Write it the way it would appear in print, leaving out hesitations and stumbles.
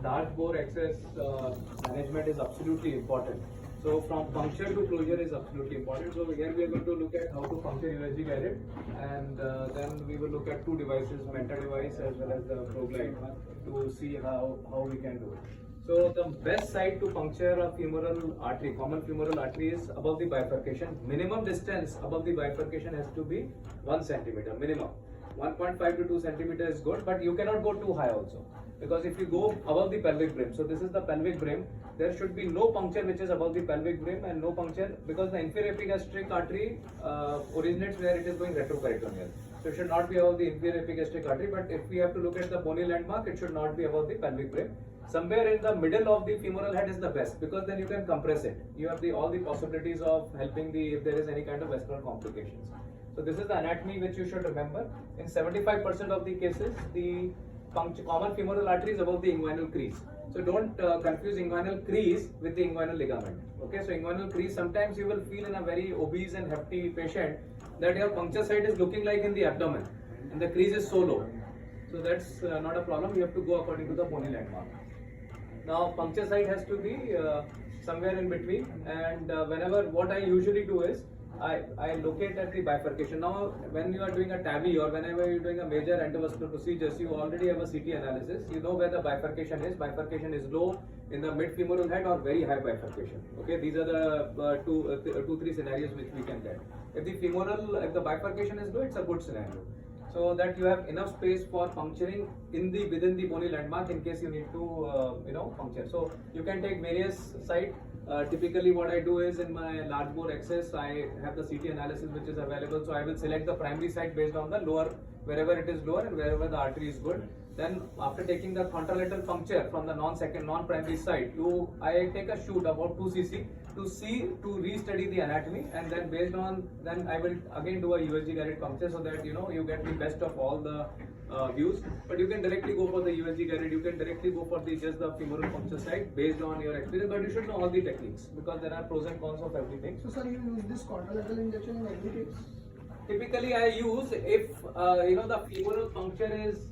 large bore access management is absolutely important. So from puncture to closure is absolutely important. So here we are going to look at how to puncture USG guided, and then we will look at two devices, Menta device as well as the ProGlide, to see how we can do it. So the best site to puncture a femoral artery, common femoral artery, is above the bifurcation. Minimum distance above the bifurcation has to be 1 centimeter minimum. 1.5 to 2 centimeter is good, but you cannot go too high also, because if you go above the pelvic brim, so this is the pelvic brim, there should be no puncture which is above the pelvic brim, and no puncture because the inferior epigastric artery originates where it is going retroperitoneal. So it should not be above the inferior epigastric artery, but if we have to look at the bony landmark, it should not be above the pelvic brim. Somewhere in the middle of the femoral head is the best, because then you can compress it. You have all the possibilities of helping if there is any kind of vascular complications. So this is the anatomy which you should remember. In 75% of the cases, the common femoral artery is above the inguinal crease. So don't confuse inguinal crease with the inguinal ligament. Okay, so inguinal crease, sometimes you will feel in a very obese and hefty patient that your puncture site is looking like in the abdomen and the crease is so low. So that's not a problem. You have to go according to the bony landmark. Now puncture site has to be somewhere in between, and whenever, what I usually do is I locate at the bifurcation. Now when you are doing a TAVI or whenever you are doing a major endovascular procedures, you already have a CT analysis. You know where the bifurcation is. Bifurcation is low, in the mid femoral head, or very high bifurcation. Okay, these are the three scenarios which we can get. If the bifurcation is low, it's a good scenario. So that you have enough space for puncturing within the bony landmark in case you need to puncture. So you can take various sites. Typically what I do is, in my large bore access, I have the CT analysis which is available. So I will select the primary site based on the lower, wherever it is lower and wherever the artery is good. Then after taking the contralateral puncture from the non-primary site, I take a shoot about 2 cc to re-study the anatomy, and then based on, then I will again do a USG guided puncture, so that you get the best of all the views. But you can directly go for the USG guided, you can directly go for just the femoral puncture site based on your experience, but you should know all the techniques, because there are pros and cons of everything. So sir, you use this contralateral injection in every case? Typically I use if the femoral puncture is